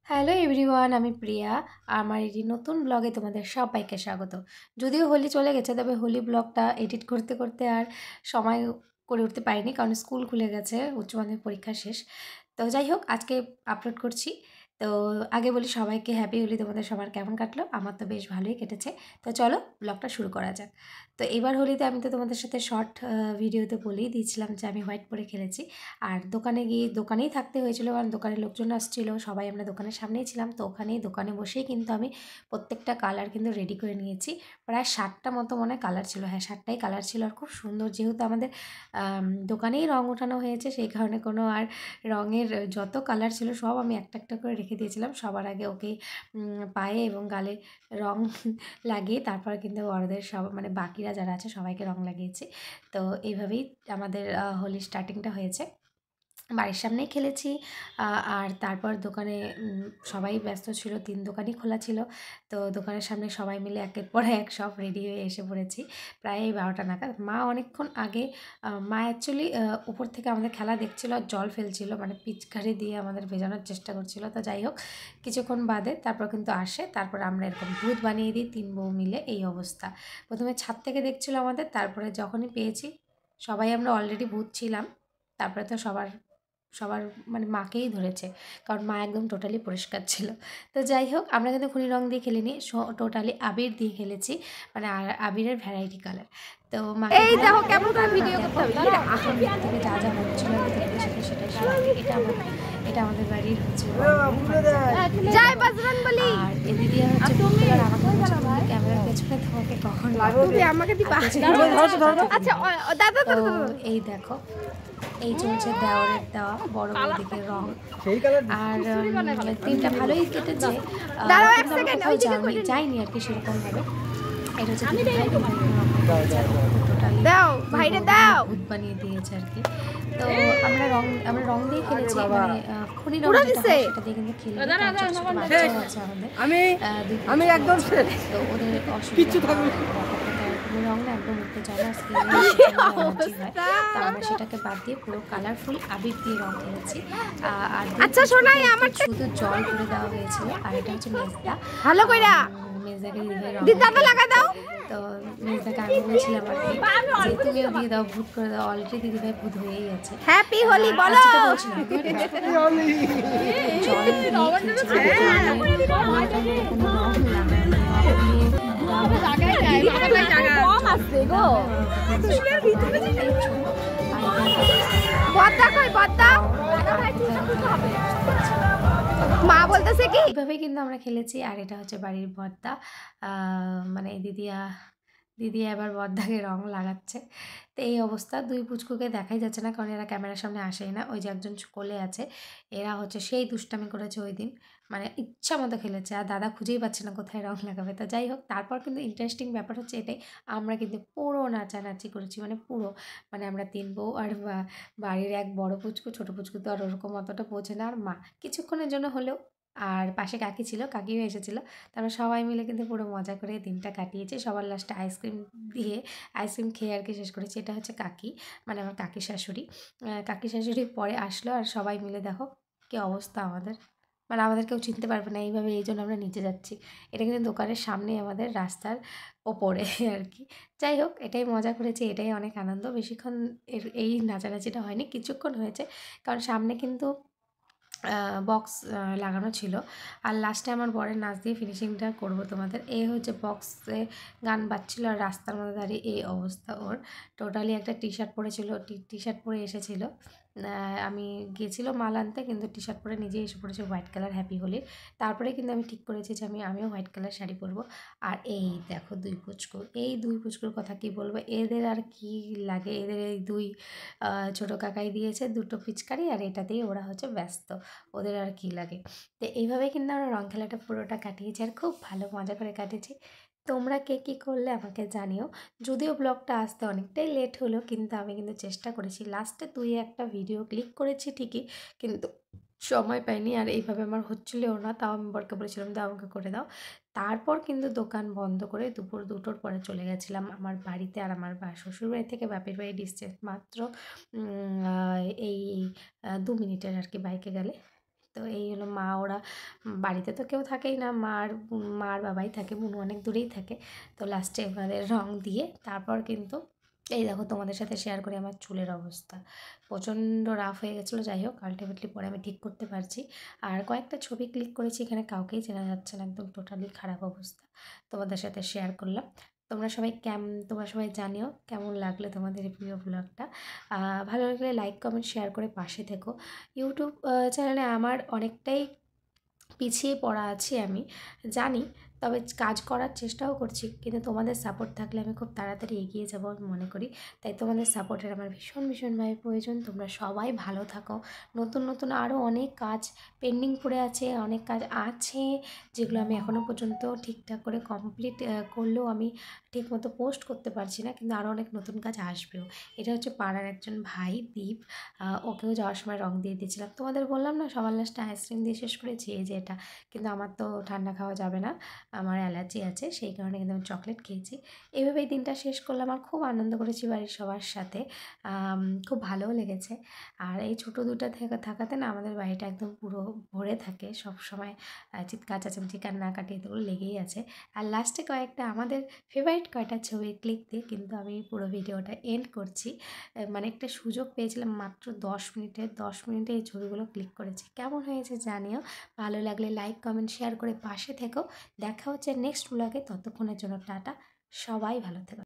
Hello everyone, আমি প্রিয়া। আমার এই নতুন ব্লগে তোমাদের সবাইকে স্বাগত। যদিও হোলি চলে গেছে, তবে হোলি ব্লগটা এডিট করতে করতে আর সময় করে উঠতে পারিনি, কারণ স্কুল খুলে গেছে, উচ্চ মাধ্যমিক পরীক্ষা শেষ। তো যাই হোক, আজকে আপলোড করছি। তো আগে বলি সবাইকে হ্যাপি হোলি। তোমাদের সবার কেমন কাটলো? আমার তো বেশ ভালোই কেটেছে। তো চলো ব্লগটা শুরু করা যাক। তো এবার হোলিতে আমি তো তোমাদের সাথে শর্ট ভিডিওতে বলেই দিয়েছিলাম যে আমি হোয়াইট পরে খেলেছি। আর দোকানে গিয়ে দোকানেই থাকতে হয়েছিল, কারণ দোকানে লোকজন আসছিল, সবাই আমরা দোকানের সামনেই ছিলাম। তো ওখানেই দোকানে বসেই কিন্তু আমি প্রত্যেকটা কালার কিন্তু রেডি করে নিয়েছি। প্রায় 60টা মতো মনে হয় কালার ছিল। হ্যাঁ, 60টাই কালার ছিল, আর খুব সুন্দর। যেহেতু আমাদের দোকানেই রঙ ওঠানো হয়েছে, সেই কারণে কোনো আর রঙের যত কালার ছিল সব আমি একটা একটা করে রেখে দিয়েছিলাম। সবার আগে ওকে পায়ে এবং গালে রঙ লাগিয়ে তারপর কিন্তু বড়দের সব মানে বাকিরা যারা আছে সবাইকে রঙ লাগিয়েছি। তো এইভাবেই আমাদের হোলির স্টার্টিংটা হয়েছে। বাড়ির সামনেই খেলেছি। আর তারপর দোকানে সবাই ব্যস্ত ছিল, 3 দোকানই খোলা ছিল। তো দোকানের সামনে সবাই মিলে একের পর এক সব রেডি হয়ে এসে পড়েছি প্রায় 12টা নাগাদ। মা অনেকক্ষণ আগে মা অ্যাকচুয়ালি উপর থেকে আমাদের খেলা দেখছিল আর জল ফেলছিল, মানে পিচকারি দিয়ে আমাদের ভেজানোর চেষ্টা করছিল। তো যাই হোক, কিছুক্ষণ বাদে তারপর কিন্তু আসে। তারপর আমরা এরকম ভূত বানিয়ে দিই 3 বউ মিলে। এই অবস্থা। প্রথমে ছাদ থেকে দেখছিল আমাদের, তারপরে যখনই পেয়েছি সবাই আমরা অলরেডি ভূত ছিলাম। তারপরে তো সবার মানে মাকেই ধরেছে, কারণ মা একদম টোটালি পরিষ্কার ছিল। তো যাই হোক, আমরা কিন্তু খুনি রং দিয়ে খেলিনি, টোটালি আবির দিয়ে খেলেছি, মানে আবিরের ভ্যারাইটি কালার। তো মাকে এই দেখো কেমন করে ভিডিও করতে হবে, থেকে যা যা হচ্ছিল তোমাদের সাথে সেটাই শেয়ার করি। এটা আমাদের বাড়ির হচ্ছে জয় বজরংবলী। আর এদিকে হচ্ছে ক্যামেরার পেছনে তোমাকে কখন আমাকে আচ্ছা দাদা এই দেখো, এই চলছে দেওয়ারের দেওয়া বড় বৌদিকে রং। আর দিনটা ভালোই কেটেছে, যাইনি আর কি সেরকম ভাবে। এটা হচ্ছে ভূত বানিয়ে দিয়েছে আর কি। তো আমরা রং দিয়ে খেলেছি, মানে খুনি রং সেটা দিয়ে কিন্তু খেলি। আছে আমাদের একদম, তো ওদের অসুবিধা রং না একদম উঠতে চায় না, আমরা সেটাকে বাদ দিয়ে পুরো কালারফুল আবির দিয়ে রং খেলেছি। আর আচ্ছা শোনাই, আমার শুধু জল করে দেওয়া হয়েছিল। আর এটা হচ্ছে মেজদা, ভালো কইরা মেজদাকে দিদাকে লাগা দাও। তো মেজদাকে আমি বলছিলাম আর কি যে তুমিও দিয়ে দাও, ভূত করে দাও, অলরেডি দিদিভাই ভূত হয়েই আছে। হ্যাপি হোলি বলো। মা বলতেছে কি এইভাবেই কিন্তু আমরা খেলেছি। আর এটা হচ্ছে বাড়ির বদ্দা, মানে দিদি এবার বদ্দাকে রং লাগাচ্ছে। তো এই অবস্থা, 2 পুচকুকে দেখাই যাচ্ছে না, কারণ এরা ক্যামেরার সামনে আসেই না। ওই যে একজন কোলে আছে, এরা হচ্ছে সেই দুষ্টামি করেছে ওই দিন, মানে ইচ্ছা মতো খেলেছে। আর দাদা খুঁজেই পাচ্ছে না কোথায় রং লাগাবে। তো যাই হোক, তারপর কিন্তু ইন্টারেস্টিং ব্যাপার হচ্ছে এটাই, আমরা কিন্তু পুরো নাচানাচি করেছি, মানে পুরো, মানে আমরা 3 বউ আর বাড়ির এক বড় পুচকু, ছোটো পুচকু তো আর ওরকম অতটা পৌঁছে না, আর মা কিছুক্ষণের জন্য হলেও। আর পাশে কাকি ছিল, কাকিও এসেছিলো। তারপর সবাই মিলে কিন্তু পুরো মজা করে দিনটা কাটিয়েছি। সবার লাস্টে আইসক্রিম খেয়ে আর কি শেষ করেছি। এটা হচ্ছে কাকি, মানে আমার কাকি শাশুড়ি পরে আসলো। আর সবাই মিলে দেখো কী অবস্থা আমাদের, মানে আমাদের কেউ চিনতে পারবে না এইভাবে, এই জন্য আমরা নিচে যাচ্ছি। এটা কিন্তু দোকানের সামনেই, আমাদের রাস্তার ওপরে আর কি। যাই হোক, এটাই মজা করেছি, এটাই অনেক আনন্দ। বেশিক্ষণ এই নাচানাচিটা হয়নি, কিছুক্ষণ হয়েছে, কারণ সামনে কিন্তু বক্স লাগানো ছিল। আর লাস্টে আমার বরের নাচ দিয়ে ফিনিশিংটা করব তোমাদের। এই হচ্ছে বক্সে গান বাজছিল আর রাস্তার মধ্যে দাঁড়িয়ে এই অবস্থা ওর। টোটালি একটা টি শার্ট পরেছিল, টি শার্ট পরে এসেছিল। আমি গিয়েছিল মাল আনতে, কিন্তু টি শার্ট পরে নিজেই এসে পড়েছে হোয়াইট কালার হ্যাপি হোলি। তারপরে কিন্তু আমি ঠিক করেছি যে আমিও হোয়াইট কালার শাড়ি পরবো। আর এই দেখো 2 পুচকুর কথা কি বলবো, এদের আর কি লাগে, এদের এই 2 ছোটো কাকাই দিয়েছে 2টো পিচকারি, আর এটাতেই ওরা হচ্ছে ব্যস্ত, ওদের আর কি লাগে। তো এইভাবেই কিন্তু আমরা রং খেলাটা পুরোটা কাটিয়েছি, আর খুব ভালো মজা করে কাটিয়েছি। তোমরা কে কী করলে আমাকে জানিও। যদিও ব্লগটা আসতে অনেকটাই লেট হলো, কিন্তু আমি কিন্তু চেষ্টা করেছি। লাস্টে 2-1টা ভিডিও ক্লিক করেছি ঠিকই, কিন্তু সময় পাইনি, আর এইভাবে আমার হচ্ছিলও না। তাও আমি বরকে বলেছিলাম দাও, আমাকে করে দাও। তারপর কিন্তু দোকান বন্ধ করে দুপুর 2টোর পরে চলে গেছিলাম আমার বাড়িতে। আর আমার শ্বশুরবাড়ি থেকে বাপের বাড়ি ডিস্টেন্স মাত্র এই 2 মিনিটের আর কি, বাইকে গেলে। তো এই হলো মা, ওরা বাড়িতে তো কেউ থাকেই না, মার বাবাই থাকে, বুনু অনেক দূরেই থাকে। তো লাস্টে ওনাদের রং দিয়ে তারপর কিন্তু এই দেখো তোমাদের সাথে শেয়ার করি আমার চুলের অবস্থা। প্রচণ্ড রাফ হয়ে গেছিলো, যাই হোক আলটিমেটলি পরে আমি ঠিক করতে পারছি। আর কয়েকটা ছবি ক্লিক করেছি, এখানে কাউকেই চেনা যাচ্ছে না, একদম টোটালি খারাপ অবস্থা। তোমাদের সাথে শেয়ার করলাম। তোমরা সবাই জানিও কেমন লাগলো তোমাদের এই প্রিয় ব্লগটা। ভালো লাগলে লাইক কমেন্ট শেয়ার করে পাশে থেকো। ইউটিউব চ্যানেলে আমার অনেকটাই পিছিয়ে পড়া আছি আমি জানি, তবে কাজ করার চেষ্টাও করছি, কিন্তু তোমাদের সাপোর্ট থাকলে আমি খুব তাড়াতাড়ি এগিয়ে যাবো আমি মনে করি। তাই তোমাদের সাপোর্টের আমার ভীষণভাবে প্রয়োজন। তোমরা সবাই ভালো থাকো। নতুন আরও অনেক কাজ পেন্ডিং পড়ে আছে, অনেক কাজ আছে যেগুলো আমি এখনও পর্যন্ত ঠিকঠাক করে কমপ্লিট করলেও আমি ঠিকমতো পোস্ট করতে পারছি না, কিন্তু আরও অনেক নতুন কাজ আসবেও। এটা হচ্ছে পাড়ার একজন ভাই দীপ, ওকেও যাওয়ার সময় রং দিয়ে দিয়েছিলাম। তোমাদের বললাম না সবার লাস্টে আইসক্রিম দিয়ে শেষ করেছি, এই যে এটা। কিন্তু আমার তো ঠান্ডা খাওয়া যাবে না, আমার অ্যালার্জি আছে, সেই কারণে কিন্তু আমি চকলেট খেয়েছি। এইভাবেই দিনটা শেষ করলাম, আর খুব আনন্দ করেছি বাড়ির সবার সাথে। খুব ভালোও লেগেছে। আর এই ছোটো দুটা থাকাতে না আমাদের বাড়িটা একদম পুরো ভরে থাকে সব সময়। চিৎকার চেঁচামেচি কান্নাকাটি এগুলো লেগেই আছে। আর লাস্টে কয়েকটা আমাদের ফেভারিট কয়েকটা ছবি ক্লিক দিয়ে কিন্তু আমি পুরো ভিডিওটা এন্ড করছি। মানে একটা সুযোগ পেয়েছিলাম মাত্র 10 মিনিটে এই ছবিগুলো ক্লিক করেছি। কেমন হয়েছে জানিও। ভালো লাগলে লাইক কমেন্ট শেয়ার করে পাশে থেকো। দেখা হচ্ছে নেক্সট ব্লগে, ততক্ষণের জন্য টাটা। সবাই ভালো থেকো।